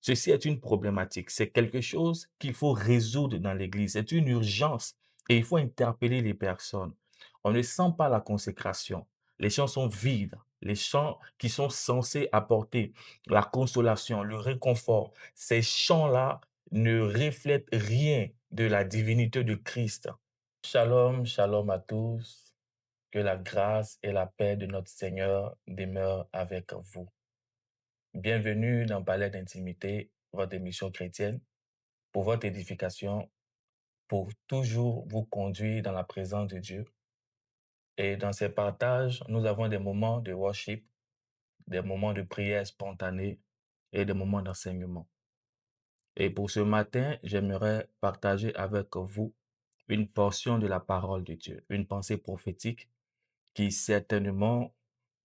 Ceci est une problématique, c'est quelque chose qu'il faut résoudre dans l'Église, c'est une urgence et il faut interpeller les personnes. On ne sent pas la consécration. Les chants sont vides. Les chants qui sont censés apporter la consolation, le réconfort, ces chants-là ne reflètent rien de la divinité de Christ. Shalom, shalom à tous. Que la grâce et la paix de notre Seigneur demeurent avec vous. Bienvenue dans Palais d'intimité, votre émission chrétienne, pour votre édification, pour toujours vous conduire dans la présence de Dieu. Et dans ces partages, nous avons des moments de worship, des moments de prière spontanée et des moments d'enseignement. Et pour ce matin, j'aimerais partager avec vous une portion de la parole de Dieu, une pensée prophétique qui certainement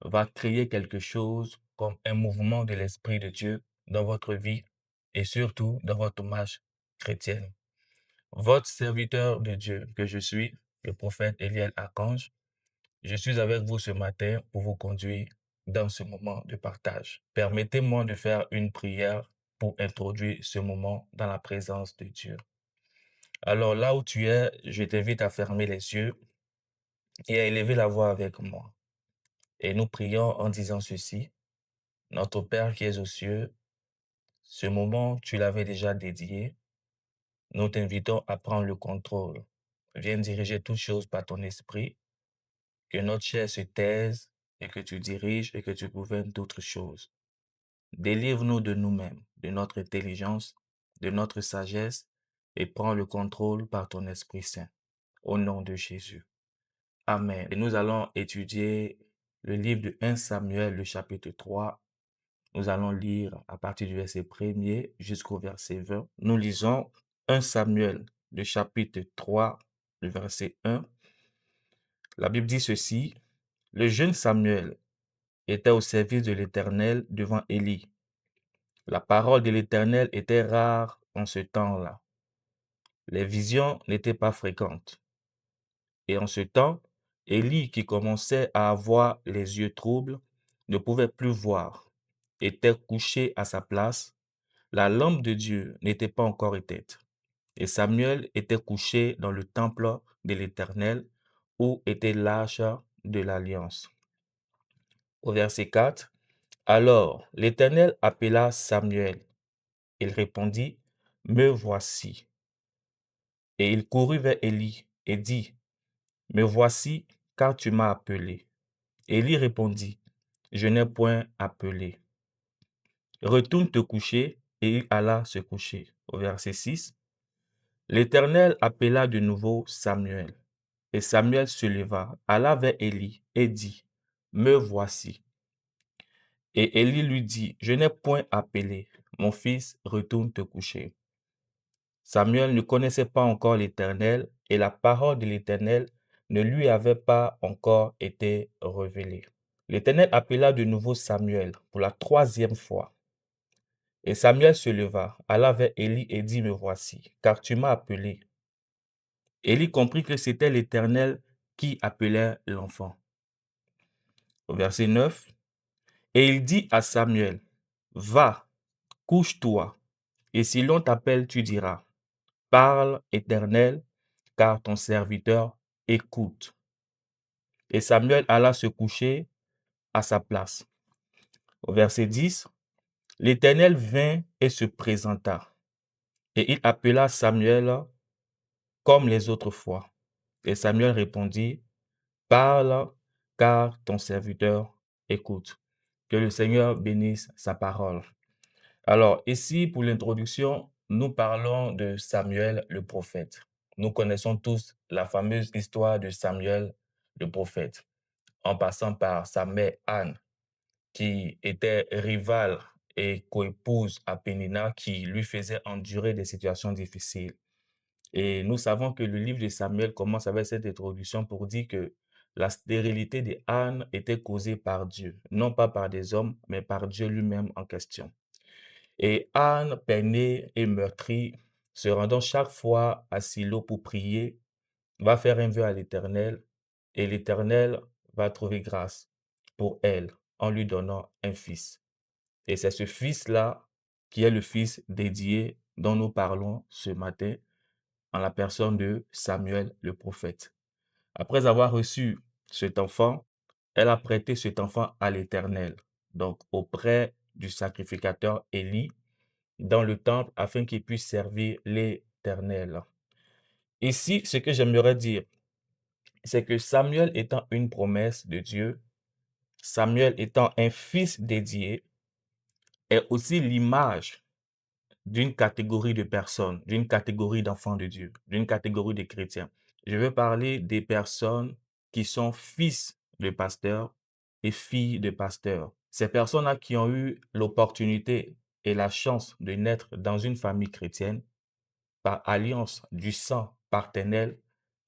va créer quelque chose comme un mouvement de l'Esprit de Dieu dans votre vie et surtout dans votre marche chrétienne. Votre serviteur de Dieu que je suis, le prophète Eliel Archange, je suis avec vous ce matin pour vous conduire dans ce moment de partage. Permettez-moi de faire une prière pour introduire ce moment dans la présence de Dieu. Alors là où tu es, je t'invite à fermer les yeux et à élever la voix avec moi. Et nous prions en disant ceci. Notre Père qui es aux cieux, ce moment, tu l'avais déjà dédié. Nous t'invitons à prendre le contrôle. Viens diriger toutes choses par ton esprit, que notre chair se taise et que tu diriges et que tu gouvernes d'autres choses. Délivre-nous de nous-mêmes, de notre intelligence, de notre sagesse et prends le contrôle par ton Esprit Saint. Au nom de Jésus. Amen. Et nous allons étudier le livre de 1 Samuel, le chapitre 3. Nous allons lire à partir du verset 1er jusqu'au verset 20. Nous lisons 1 Samuel, le chapitre 3, le verset 1. La Bible dit ceci. Le jeune Samuel était au service de l'Éternel devant Élie. La parole de l'Éternel était rare en ce temps-là. Les visions n'étaient pas fréquentes. Et en ce temps, Élie, qui commençait à avoir les yeux troubles, ne pouvait plus voir, était couché à sa place. La lampe de Dieu n'était pas encore éteinte. Et Samuel était couché dans le temple de l'Éternel, où était l'arche de l'Alliance. Au verset 4, alors l'Éternel appela Samuel. Il répondit, me voici. Et il courut vers Élie et dit, me voici, car tu m'as appelé. Élie répondit, je n'ai point appelé. Retourne te coucher, et il alla se coucher. Au verset 6, l'Éternel appela de nouveau Samuel. Et Samuel se leva, alla vers Élie et dit, me voici. Et Élie lui dit, je n'ai point appelé. Mon fils, retourne te coucher. Samuel ne connaissait pas encore l'Éternel et la parole de l'Éternel ne lui avait pas encore été révélée. L'Éternel appela de nouveau Samuel pour la troisième fois. Et Samuel se leva, alla vers Élie et dit, me voici, car tu m'as appelé. Élie comprit que c'était l'Éternel qui appelait l'enfant. Au verset 9, et il dit à Samuel, va, couche-toi, et si l'on t'appelle, tu diras, parle, Éternel, car ton serviteur écoute. Et Samuel alla se coucher à sa place. Au verset 10, l'Éternel vint et se présenta, et il appela Samuel comme les autres fois. Et Samuel répondit, parle, car ton serviteur écoute. Que le Seigneur bénisse sa parole. Alors, ici, pour l'introduction, nous parlons de Samuel le prophète. Nous connaissons tous la fameuse histoire de Samuel le prophète, en passant par sa mère Anne, qui était rivale et coépouse à Pénina, qui lui faisait endurer des situations difficiles. Et nous savons que le livre de Samuel commence avec cette introduction pour dire que la stérilité de Anne était causée par Dieu, non pas par des hommes, mais par Dieu lui-même en question. Et Anne, peinée et meurtrie, se rendant chaque fois à Silo pour prier, va faire un vœu à l'Éternel, et l'Éternel va trouver grâce pour elle en lui donnant un fils. Et c'est ce fils-là qui est le fils dédié dont nous parlons ce matin en la personne de Samuel le prophète. Après avoir reçu cet enfant, elle a prêté cet enfant à l'Éternel, donc auprès du sacrificateur Élie, dans le temple afin qu'il puisse servir l'Éternel. Ici, ce que j'aimerais dire, c'est que Samuel étant une promesse de Dieu, Samuel étant un fils dédié, est aussi l'image d'une catégorie de personnes, d'une catégorie d'enfants de Dieu, d'une catégorie de chrétiens. Je veux parler des personnes qui sont fils de pasteurs et filles de pasteurs. Ces personnes-là qui ont eu l'opportunité et la chance de naître dans une famille chrétienne par alliance du sang paternel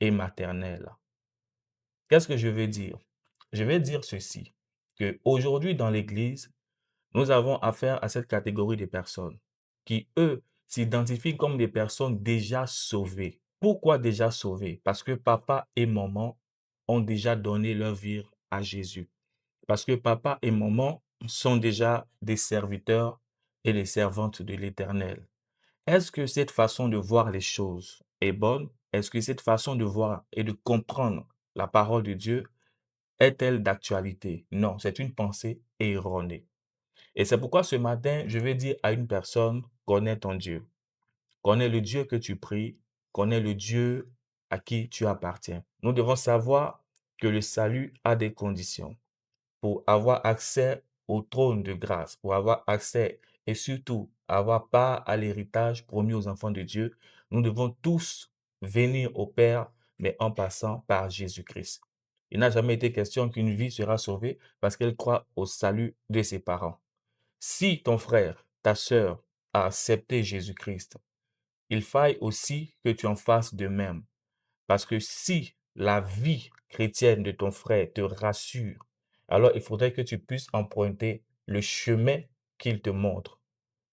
et maternel. Qu'est-ce que je veux dire? Je vais dire ceci, que aujourd'hui dans l'Église, nous avons affaire à cette catégorie de personnes qui, eux, s'identifient comme des personnes déjà sauvées. Pourquoi déjà sauvées? Parce que papa et maman ont déjà donné leur vie à Jésus. Parce que papa et maman sont déjà des serviteurs et des servantes de l'Éternel. Est-ce que cette façon de voir les choses est bonne? Est-ce que cette façon de voir et de comprendre la parole de Dieu est-elle d'actualité? Non, c'est une pensée erronée. Et c'est pourquoi ce matin, je vais dire à une personne, connais ton Dieu. Connais le Dieu que tu pries. Connais le Dieu à qui tu appartiens. Nous devons savoir que le salut a des conditions. Pour avoir accès au trône de grâce, pour avoir accès et surtout avoir part à l'héritage promis aux enfants de Dieu, nous devons tous venir au Père, mais en passant par Jésus-Christ. Il n'a jamais été question qu'une vie sera sauvée parce qu'elle croit au salut de ses parents. Si ton frère, ta sœur a accepté Jésus-Christ, il faille aussi que tu en fasses de même. Parce que si la vie chrétienne de ton frère te rassure, alors il faudrait que tu puisses emprunter le chemin qu'il te montre.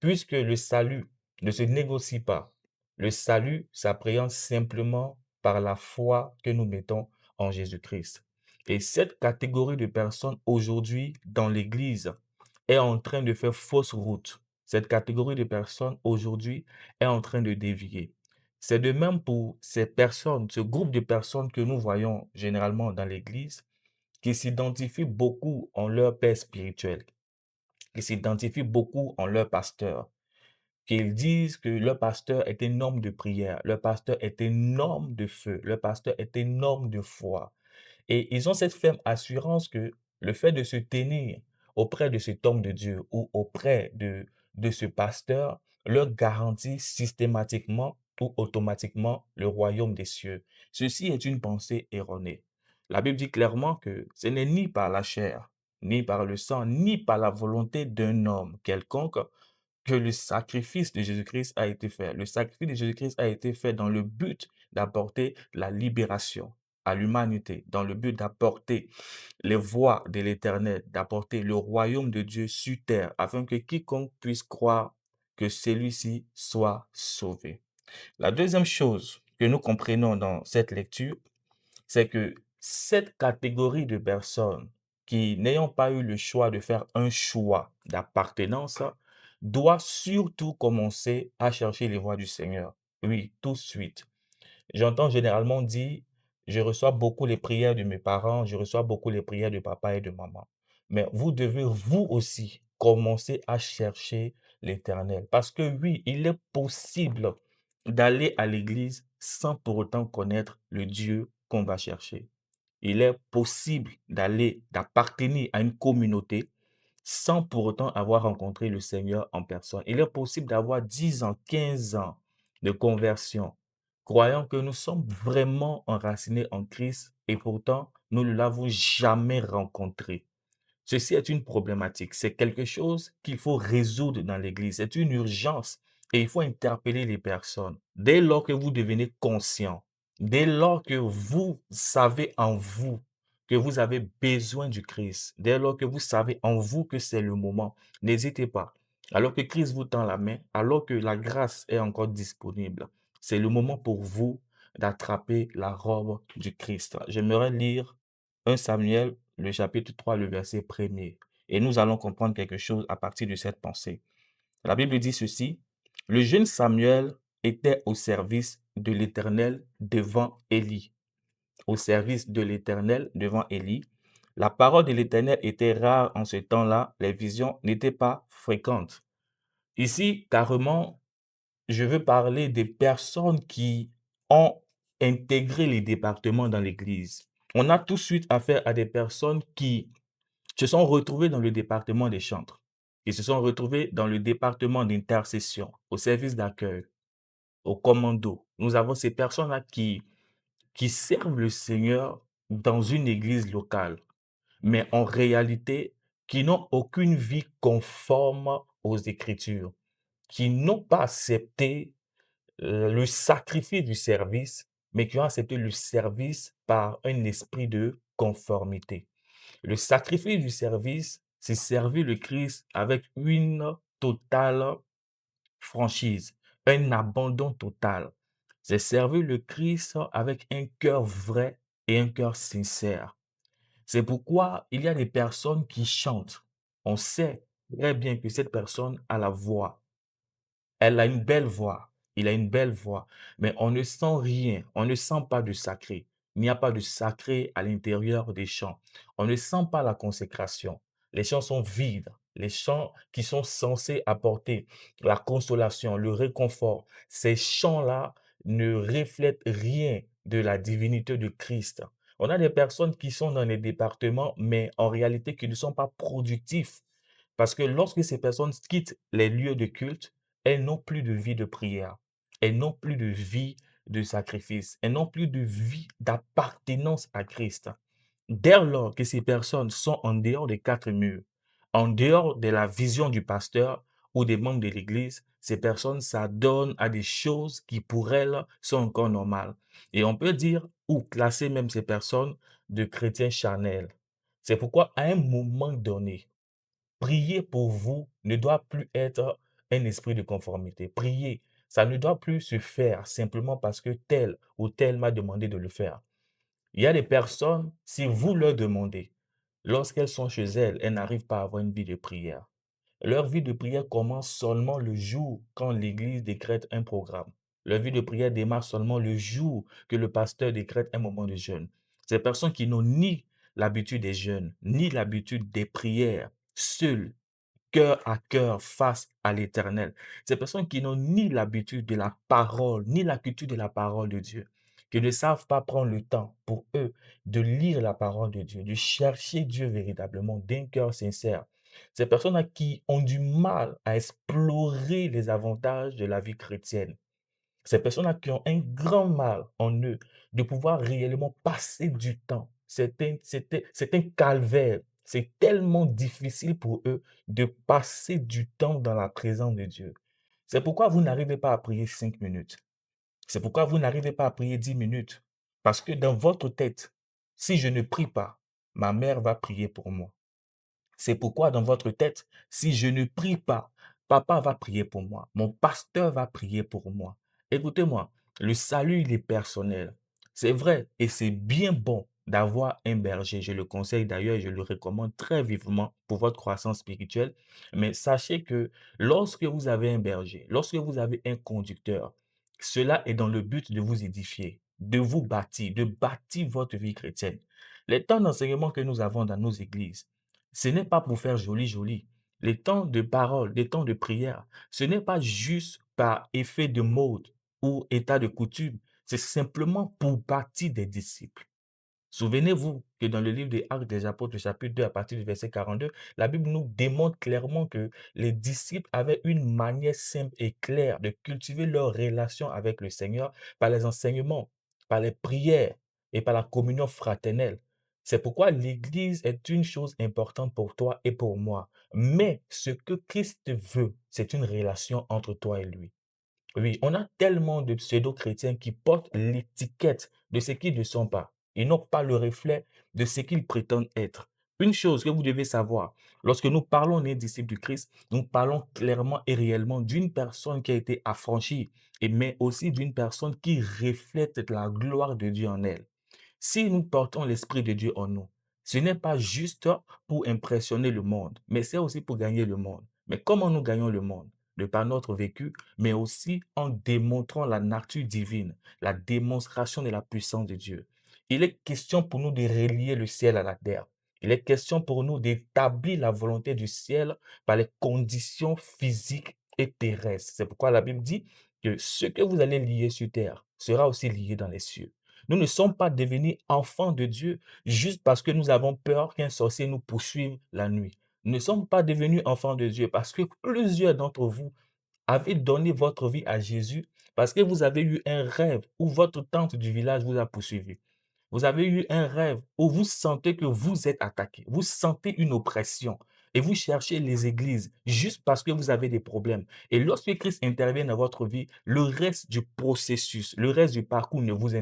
Puisque le salut ne se négocie pas, le salut s'appréhende simplement par la foi que nous mettons en Jésus-Christ. Et cette catégorie de personnes aujourd'hui dans l'Église est en train de faire fausse route. Cette catégorie de personnes aujourd'hui est en train de dévier. C'est de même pour ces personnes, ce groupe de personnes que nous voyons généralement dans l'Église, qui s'identifient beaucoup en leur père spirituel, qui s'identifient beaucoup en leur pasteur, qu'ils disent que leur pasteur est un homme de prière, leur pasteur est un homme de feu, leur pasteur est un homme de foi. Et ils ont cette ferme assurance que le fait de se tenir auprès de cet homme de Dieu ou auprès de ce pasteur leur garantit systématiquement ou automatiquement le royaume des cieux. Ceci est une pensée erronée. La Bible dit clairement que ce n'est ni par la chair, ni par le sang, ni par la volonté d'un homme quelconque que le sacrifice de Jésus-Christ a été fait. Le sacrifice de Jésus-Christ a été fait dans le but d'apporter la libération à l'humanité, dans le but d'apporter les voies de l'Éternel, d'apporter le royaume de Dieu sur terre, afin que quiconque puisse croire que celui-ci soit sauvé. La deuxième chose que nous comprenons dans cette lecture, c'est que cette catégorie de personnes qui, n'ayant pas eu le choix de faire un choix d'appartenance, doit surtout commencer à chercher les voies du Seigneur. Oui, tout de suite. J'entends généralement dire, je reçois beaucoup les prières de mes parents, je reçois beaucoup les prières de papa et de maman. Mais vous devez vous aussi commencer à chercher l'Éternel. Parce que oui, il est possible d'aller à l'église sans pour autant connaître le Dieu qu'on va chercher. Il est possible d'aller, d'appartenir à une communauté sans pour autant avoir rencontré le Seigneur en personne. Il est possible d'avoir 10 ans, 15 ans de conversion, croyant que nous sommes vraiment enracinés en Christ et pourtant nous ne l'avons jamais rencontré. Ceci est une problématique, c'est quelque chose qu'il faut résoudre dans l'Église, c'est une urgence et il faut interpeller les personnes. Dès lors que vous devenez conscient, dès lors que vous savez en vous que vous avez besoin du Christ, dès lors que vous savez en vous que c'est le moment, n'hésitez pas. Alors que Christ vous tend la main, alors que la grâce est encore disponible, c'est le moment pour vous d'attraper la robe du Christ. J'aimerais lire 1 Samuel, le chapitre 3, le verset 1er. Et nous allons comprendre quelque chose à partir de cette pensée. La Bible dit ceci: le jeune Samuel était au service de l'Éternel devant Élie. Au service de l'Éternel devant Élie. La parole de l'Éternel était rare en ce temps-là, les visions n'étaient pas fréquentes. Ici, carrément, je veux parler des personnes qui ont intégré les départements dans l'Église. On a tout de suite affaire à des personnes qui se sont retrouvées dans le département des chantres, qui se sont retrouvées dans le département d'intercession, au service d'accueil, au commando. Nous avons ces personnes-là qui servent le Seigneur dans une église locale, mais en réalité, qui n'ont aucune vie conforme aux Écritures, qui n'ont pas accepté le sacrifice du service, mais qui ont accepté le service par un esprit de conformité. Le sacrifice du service, c'est servir le Christ avec une totale franchise, un abandon total. C'est servir le Christ avec un cœur vrai et un cœur sincère. C'est pourquoi il y a des personnes qui chantent. On sait très bien que cette personne a la voix, elle a une belle voix, il a une belle voix, mais on ne sent rien, on ne sent pas de sacré. Il n'y a pas de sacré à l'intérieur des chants. On ne sent pas la consécration. Les chants sont vides. Les chants qui sont censés apporter la consolation, le réconfort, ces chants-là ne reflètent rien de la divinité de Christ. On a des personnes qui sont dans les départements, mais en réalité qui ne sont pas productifs. Parce que lorsque ces personnes quittent les lieux de culte, elles n'ont plus de vie de prière. Elles n'ont plus de vie de sacrifice. Elles n'ont plus de vie d'appartenance à Christ. Dès lors que ces personnes sont en dehors des quatre murs, en dehors de la vision du pasteur ou des membres de l'Église, ces personnes s'adonnent à des choses qui pour elles sont encore normales. Et on peut dire ou classer même ces personnes de chrétiens charnels. C'est pourquoi à un moment donné, prier pour vous ne doit plus être un esprit de conformité. Prier, ça ne doit plus se faire simplement parce que tel ou tel m'a demandé de le faire. Il y a des personnes, si vous leur demandez, lorsqu'elles sont chez elles, elles n'arrivent pas à avoir une vie de prière. Leur vie de prière commence seulement le jour quand l'Église décrète un programme. Leur vie de prière démarre seulement le jour que le pasteur décrète un moment de jeûne. Ces personnes qui n'ont ni l'habitude des jeûnes, ni l'habitude des prières, seules, cœur à cœur face à l'Éternel. Ces personnes qui n'ont ni l'habitude de la parole, ni la culture de la parole de Dieu, qui ne savent pas prendre le temps pour eux de lire la parole de Dieu, de chercher Dieu véritablement d'un cœur sincère. Ces personnes qui ont du mal à explorer les avantages de la vie chrétienne. Ces personnes-là qui ont un grand mal en eux de pouvoir réellement passer du temps. C'est un calvaire. C'est tellement difficile pour eux de passer du temps dans la présence de Dieu. C'est pourquoi vous n'arrivez pas à prier 5 minutes. C'est pourquoi vous n'arrivez pas à prier 10 minutes. Parce que dans votre tête, si je ne prie pas, ma mère va prier pour moi. C'est pourquoi dans votre tête, si je ne prie pas, papa va prier pour moi, mon pasteur va prier pour moi. Écoutez-moi, le salut, il est personnel. C'est vrai et c'est bien bon d'avoir un berger. Je le conseille d'ailleurs et je le recommande très vivement pour votre croissance spirituelle. Mais sachez que lorsque vous avez un berger, lorsque vous avez un conducteur, cela est dans le but de vous édifier, de vous bâtir, de bâtir votre vie chrétienne. Les temps d'enseignement que nous avons dans nos églises, ce n'est pas pour faire joli, joli. Les temps de parole, les temps de prière, ce n'est pas juste par effet de mode ou état de coutume. C'est simplement pour bâtir des disciples. Souvenez-vous que dans le livre des Actes des Apôtres, chapitre 2, à partir du verset 42, la Bible nous démontre clairement que les disciples avaient une manière simple et claire de cultiver leur relation avec le Seigneur par les enseignements, par les prières et par la communion fraternelle. C'est pourquoi l'Église est une chose importante pour toi et pour moi. Mais ce que Christ veut, c'est une relation entre toi et lui. Oui, on a tellement de pseudo-chrétiens qui portent l'étiquette de ce qu'ils ne sont pas. Ils n'ont pas le reflet de ce qu'ils prétendent être. Une chose que vous devez savoir, lorsque nous parlons des disciples du Christ, nous parlons clairement et réellement d'une personne qui a été affranchie, mais aussi d'une personne qui reflète la gloire de Dieu en elle. Si nous portons l'Esprit de Dieu en nous, ce n'est pas juste pour impressionner le monde, mais c'est aussi pour gagner le monde. Mais comment nous gagnons le monde? de par notre vécu, mais aussi en démontrant la nature divine, la démonstration de la puissance de Dieu. Il est question pour nous de relier le ciel à la terre. Il est question pour nous d'établir la volonté du ciel par les conditions physiques et terrestres. C'est pourquoi la Bible dit que ce que vous allez lier sur terre sera aussi lié dans les cieux. Nous ne sommes pas devenus enfants de Dieu juste parce que nous avons peur qu'un sorcier nous poursuive la nuit. Nous ne sommes pas devenus enfants de Dieu parce que plusieurs d'entre vous avez donné votre vie à Jésus parce que vous avez eu un rêve où votre tante du village vous a poursuivi. Vous avez eu un rêve où vous sentez que vous êtes attaqué, vous sentez une oppression et vous cherchez les églises juste parce que vous avez des problèmes. Et lorsque Christ intervient dans votre vie, le reste du processus, le reste du parcours ne vous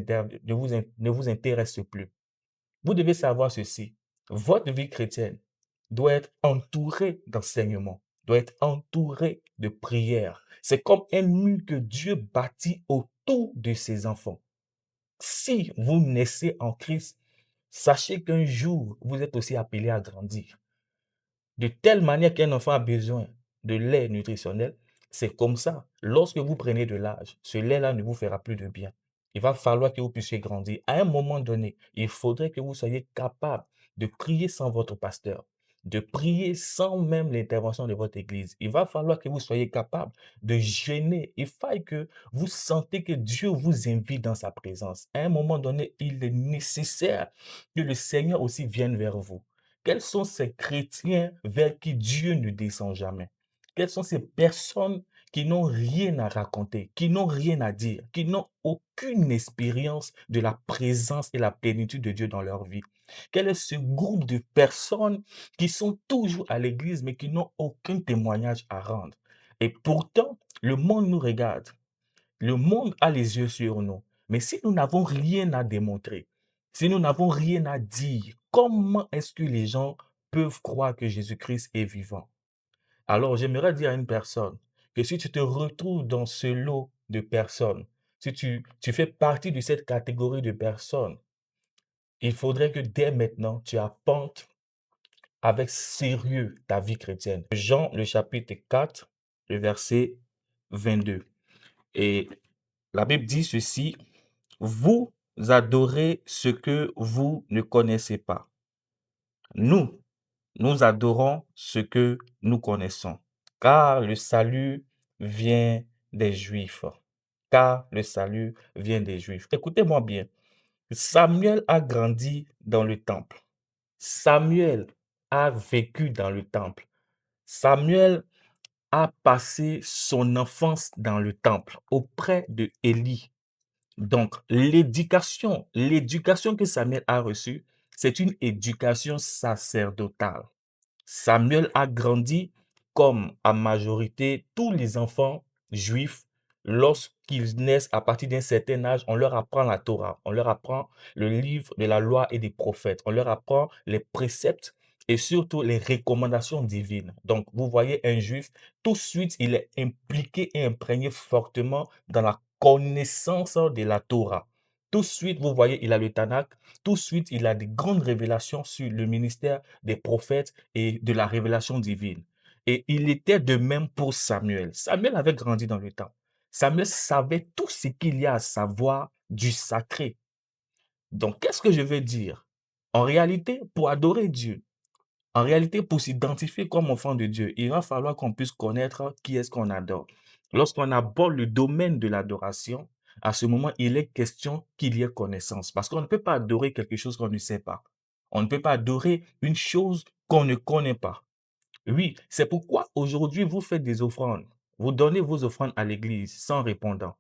intéresse plus. Vous devez savoir ceci. Votre vie chrétienne doit être entourée d'enseignements, doit être entourée de prières. C'est comme un mur que Dieu bâtit autour de ses enfants. Si vous naissez en Christ, sachez qu'un jour, vous êtes aussi appelé à grandir. De telle manière qu'un enfant a besoin de lait nutritionnel, c'est comme ça. Lorsque vous prenez de l'âge, ce lait-là ne vous fera plus de bien. Il va falloir que vous puissiez grandir. À un moment donné, il faudrait que vous soyez capable de prier sans votre pasteur, de prier sans même l'intervention de votre église. Il va falloir que vous soyez capable de jeûner. Il faille que vous sentez que Dieu vous invite dans sa présence. À un moment donné, il est nécessaire que le Seigneur aussi vienne vers vous. Quels sont ces chrétiens vers qui Dieu ne descend jamais? Quelles sont ces personnes qui n'ont rien à raconter, qui n'ont rien à dire, qui n'ont aucune expérience de la présence et la plénitude de Dieu dans leur vie? Quel est ce groupe de personnes qui sont toujours à l'église mais qui n'ont aucun témoignage à rendre? Et pourtant, le monde nous regarde. Le monde a les yeux sur nous. Mais si nous n'avons rien à démontrer, si nous n'avons rien à dire, comment est-ce que les gens peuvent croire que Jésus-Christ est vivant? Alors, j'aimerais dire à une personne que si tu te retrouves dans ce lot de personnes, si tu fais partie de cette catégorie de personnes, il faudrait que dès maintenant, tu apportes avec sérieux ta vie chrétienne. Jean, le chapitre 4, le verset 22. Et la Bible dit ceci: vous adorez ce que vous ne connaissez pas. Nous, nous adorons ce que nous connaissons, car le salut vient des Juifs. Car le salut vient des Juifs. Écoutez-moi bien. Samuel a grandi dans le temple. Samuel a vécu dans le temple. Samuel a passé son enfance dans le temple auprès de Élie. Donc, l'éducation que Samuel a reçue, c'est une éducation sacerdotale. Samuel a grandi comme à majorité tous les enfants juifs. Lorsqu'ils naissent à partir d'un certain âge, on leur apprend la Torah, on leur apprend le livre de la loi et des prophètes, on leur apprend les préceptes et surtout les recommandations divines. Donc, vous voyez un juif, tout de suite, il est impliqué et imprégné fortement dans la connaissance de la Torah. Tout de suite, vous voyez, il a le Tanakh. Tout de suite, il a des grandes révélations sur le ministère des prophètes et de la révélation divine. Et il était de même pour Samuel. Samuel avait grandi dans le temps. Samuel savait tout ce qu'il y a à savoir du sacré. Donc, qu'est-ce que je veux dire? En réalité, pour adorer Dieu, en réalité, pour s'identifier comme enfant de Dieu, il va falloir qu'on puisse connaître qui est-ce qu'on adore. Lorsqu'on aborde le domaine de l'adoration, à ce moment, il est question qu'il y ait connaissance. Parce qu'on ne peut pas adorer quelque chose qu'on ne sait pas. On ne peut pas adorer une chose qu'on ne connaît pas. Oui, c'est pourquoi aujourd'hui, vous faites des offrandes. Vous donnez vos offrandes à l'église sans répondant.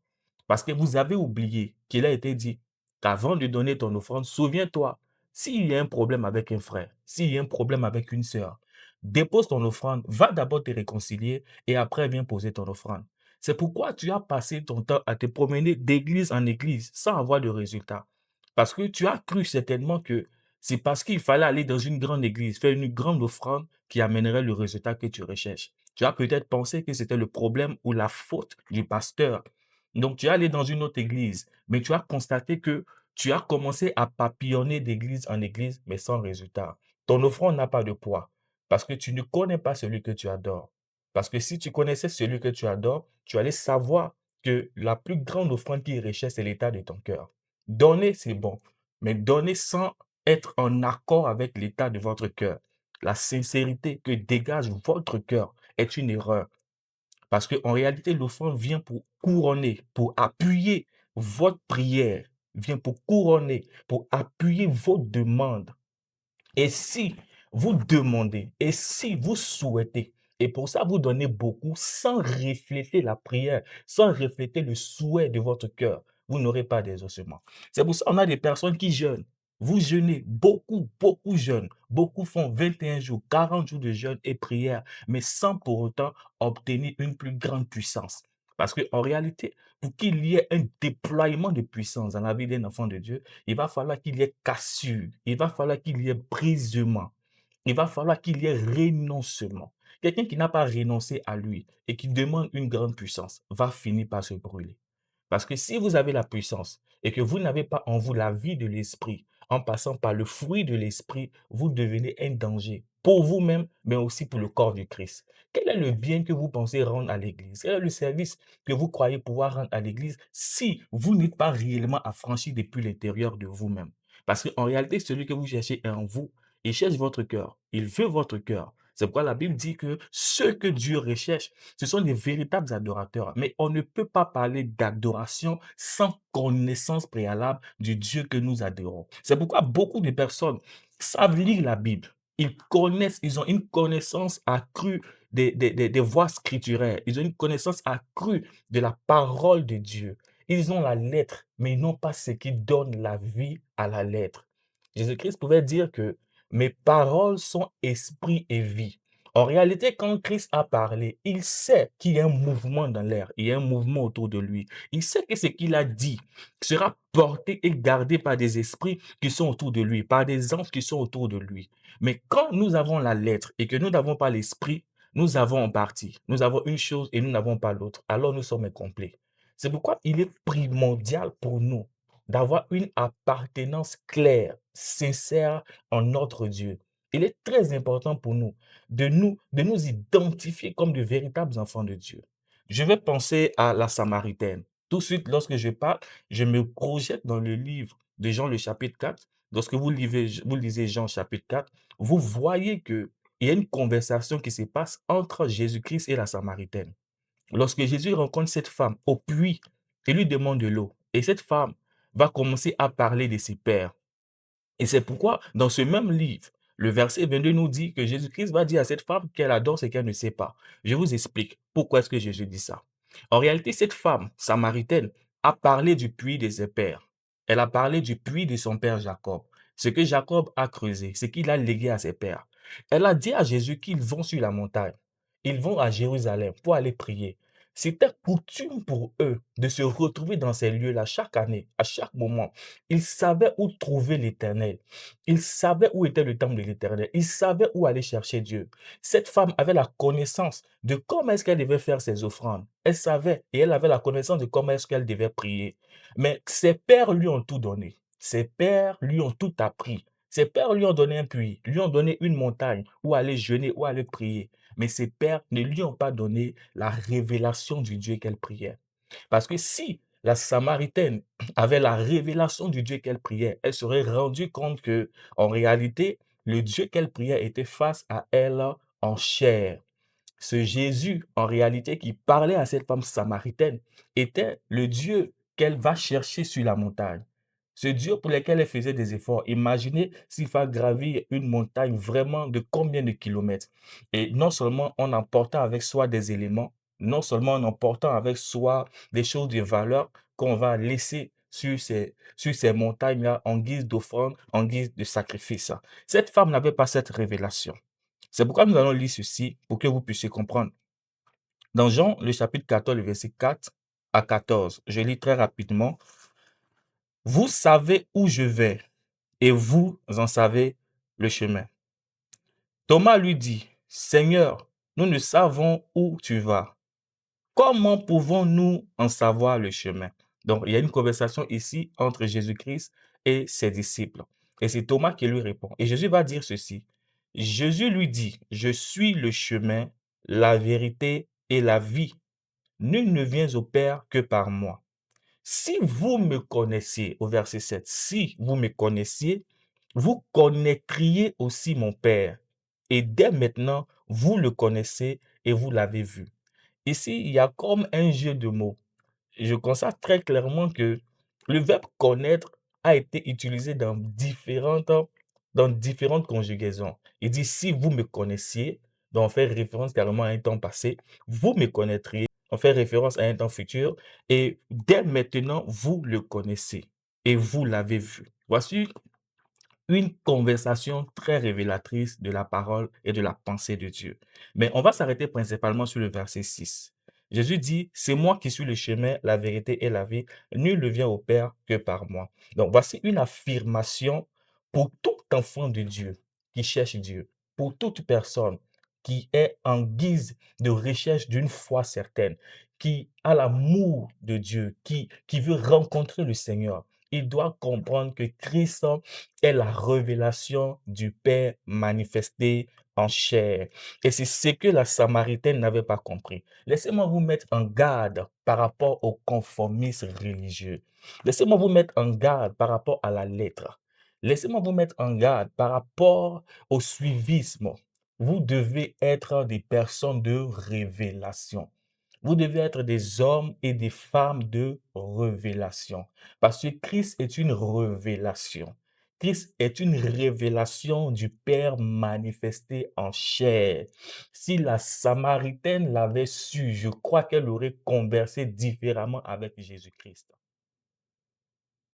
Parce que vous avez oublié qu'il a été dit qu'avant de donner ton offrande, souviens-toi, s'il y a un problème avec un frère, s'il y a un problème avec une sœur, dépose ton offrande, va d'abord te réconcilier et après viens poser ton offrande. C'est pourquoi tu as passé ton temps à te promener d'église en église sans avoir de résultat. Parce que tu as cru certainement que c'est parce qu'il fallait aller dans une grande église, faire une grande offrande qui amènerait le résultat que tu recherches. Tu as peut-être pensé que c'était le problème ou la faute du pasteur. Donc, tu es allé dans une autre église, mais tu as constaté que tu as commencé à papillonner d'église en église, mais sans résultat. Ton offrande n'a pas de poids parce que tu ne connais pas celui que tu adores. Parce que si tu connaissais celui que tu adores, tu allais savoir que la plus grande offrande qui est richesse, c'est l'état de ton cœur. Donner, c'est bon, mais donner sans être en accord avec l'état de votre cœur. La sincérité que dégage votre cœur est une erreur. Parce qu'en réalité, l'offrande vient pour couronner, pour appuyer votre prière, vient pour couronner, pour appuyer vos demandes. Et si vous demandez, et si vous souhaitez, et pour ça vous donnez beaucoup sans refléter la prière, sans refléter le souhait de votre cœur, vous n'aurez pas d'exaucement. C'est pour ça qu'on a des personnes qui jeûnent. Vous jeûnez, beaucoup, beaucoup jeûnent. Beaucoup font 21 jours, 40 jours de jeûne et prière, mais sans pour autant obtenir une plus grande puissance. Parce qu'en réalité, pour qu'il y ait un déploiement de puissance dans la vie d'un enfant de Dieu, il va falloir qu'il y ait cassure, il va falloir qu'il y ait brisement, il va falloir qu'il y ait renoncement. Quelqu'un qui n'a pas renoncé à lui et qui demande une grande puissance va finir par se brûler. Parce que si vous avez la puissance et que vous n'avez pas en vous la vie de l'esprit, en passant par le fruit de l'esprit, vous devenez un danger pour vous-même, mais aussi pour le corps du Christ. Quel est le bien que vous pensez rendre à l'Église? Quel est le service que vous croyez pouvoir rendre à l'Église si vous n'êtes pas réellement affranchi depuis l'intérieur de vous-même? Parce qu'en réalité, celui que vous cherchez est en vous. Il cherche votre cœur. Il veut votre cœur. C'est pourquoi la Bible dit que ceux que Dieu recherche, ce sont des véritables adorateurs. Mais on ne peut pas parler d'adoration sans connaissance préalable du Dieu que nous adorons. C'est pourquoi beaucoup de personnes savent lire la Bible. Ils connaissent, ils ont une connaissance accrue des voies scripturaires. Ils ont une connaissance accrue de la parole de Dieu. Ils ont la lettre, mais ils n'ont pas ce qui donne la vie à la lettre. Jésus-Christ pouvait dire que mes paroles sont esprit et vie. En réalité, quand Christ a parlé, il sait qu'il y a un mouvement dans l'air, il y a un mouvement autour de lui. Il sait que ce qu'il a dit sera porté et gardé par des esprits qui sont autour de lui, par des anges qui sont autour de lui. Mais quand nous avons la lettre et que nous n'avons pas l'esprit, nous avons en partie. Nous avons une chose et nous n'avons pas l'autre. Alors nous sommes incomplets. C'est pourquoi il est primordial pour nous d'avoir une appartenance claire, sincère en notre Dieu. Il est très important pour nous de nous identifier comme de véritables enfants de Dieu. Je vais penser à la Samaritaine. Tout de suite, lorsque je parle, je me projette dans le livre de Jean, le chapitre 4. Lorsque vous lisez Jean, chapitre 4, vous voyez qu'il y a une conversation qui se passe entre Jésus-Christ et la Samaritaine. Lorsque Jésus rencontre cette femme au puits et lui demande de l'eau, et cette femme va commencer à parler de ses pères. Et c'est pourquoi, dans ce même livre, le verset 22 nous dit que Jésus-Christ va dire à cette femme qu'elle adore ce qu'elle ne sait pas. Je vous explique pourquoi est-ce que Jésus dit ça. En réalité, cette femme samaritaine a parlé du puits de ses pères. Elle a parlé du puits de son père Jacob. Ce que Jacob a creusé, ce qu'il a légué à ses pères. Elle a dit à Jésus qu'ils vont sur la montagne. Ils vont à Jérusalem pour aller prier. C'était coutume pour eux de se retrouver dans ces lieux-là chaque année, à chaque moment. Ils savaient où trouver l'Éternel. Ils savaient où était le temple de l'Éternel. Ils savaient où aller chercher Dieu. Cette femme avait la connaissance de comment est-ce qu'elle devait faire ses offrandes. Elle savait et elle avait la connaissance de comment est-ce qu'elle devait prier. Mais ses pères lui ont tout donné. Ses pères lui ont tout appris. Ses pères lui ont donné un puits, lui ont donné une montagne où aller jeûner, où aller prier. Mais ses pères ne lui ont pas donné la révélation du Dieu qu'elle priait. Parce que si la Samaritaine avait la révélation du Dieu qu'elle priait, elle serait rendue compte que, en réalité, le Dieu qu'elle priait était face à elle en chair. Ce Jésus, en réalité, qui parlait à cette femme samaritaine, était le Dieu qu'elle va chercher sur la montagne. Ce Dieu pour lequel elle faisait des efforts. Imaginez s'il faut gravir une montagne vraiment de combien de kilomètres. Et non seulement en emportant avec soi des éléments, non seulement en emportant avec soi des choses de valeur qu'on va laisser sur ces montagnes-là en guise d'offrande, en guise de sacrifice. Cette femme n'avait pas cette révélation. C'est pourquoi nous allons lire ceci pour que vous puissiez comprendre. Dans Jean, le chapitre 14, le verset 4 à 14, je lis très rapidement. Vous savez où je vais et vous en savez le chemin. Thomas lui dit, Seigneur, nous ne savons où tu vas. Comment pouvons-nous en savoir le chemin? Donc, il y a une conversation ici entre Jésus-Christ et ses disciples. Et c'est Thomas qui lui répond. Et Jésus va dire ceci. Jésus lui dit, je suis le chemin, la vérité et la vie. Nul ne vient au Père que par moi. Si vous me connaissiez, au verset 7, si vous me connaissiez, vous connaîtriez aussi mon Père. Et dès maintenant, vous le connaissez et vous l'avez vu. Ici, il y a comme un jeu de mots. Je constate très clairement que le verbe connaître a été utilisé dans différentes conjugaisons. Il dit si vous me connaissiez, donc on fait référence carrément à un temps passé, vous me connaîtriez, on fait référence à un temps futur, et dès maintenant, vous le connaissez et vous l'avez vu. Voici une conversation très révélatrice de la parole et de la pensée de Dieu. Mais on va s'arrêter principalement sur le verset 6. Jésus dit, c'est moi qui suis le chemin, la vérité et la vie. Nul ne vient au Père que par moi. Donc voici une affirmation pour tout enfant de Dieu qui cherche Dieu, pour toute personne qui est en guise de recherche d'une foi certaine, qui a l'amour de Dieu, qui veut rencontrer le Seigneur. Il doit comprendre que Christ est la révélation du Père manifesté en chair. Et c'est ce que la Samaritaine n'avait pas compris. Laissez-moi vous mettre en garde par rapport au conformisme religieux. Laissez-moi vous mettre en garde par rapport à la lettre. Laissez-moi vous mettre en garde par rapport au suivisme. Vous devez être des personnes de révélation. Vous devez être des hommes et des femmes de révélation. Parce que Christ est une révélation. Christ est une révélation du Père manifesté en chair. Si la Samaritaine l'avait su, je crois qu'elle aurait conversé différemment avec Jésus-Christ.